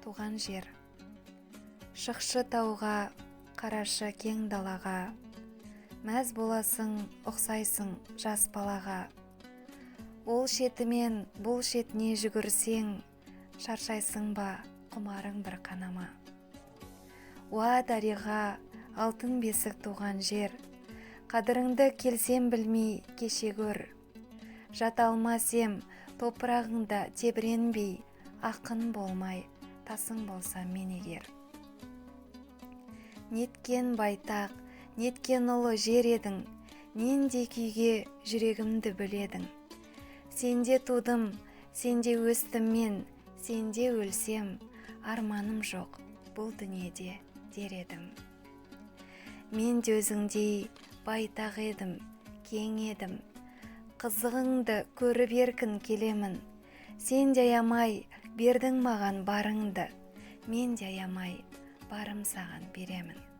туған жер. Шықшы тауға, қарашы кең далаға, мәз боласың, ұқсайсың жас балаға. Ол шетімен бұл шетіне жүгірсең, шаршайсың ба, құмарың бір қанама. Уа дариға, алтын бесік туған жер, қадіріңді келсем білмей кеше көр. Жата алмасем, топырағыңда тебіренбей, ақын болмай, тасың болсам мен егер. Неткен байтақ, неткен ұлы жер едің, нендей күйге жүрегімді біледің. Сенде тудым, сенде өстім мен, сенде өлсем, арманым жоқ бұл дүниеде дер едім. Мен де өзіңдей байтақ едім, кең едім, қызығыңды көріп еркін келемін. Сен де аямай бердің маған барыңды, мен де аямай барым саған беремін.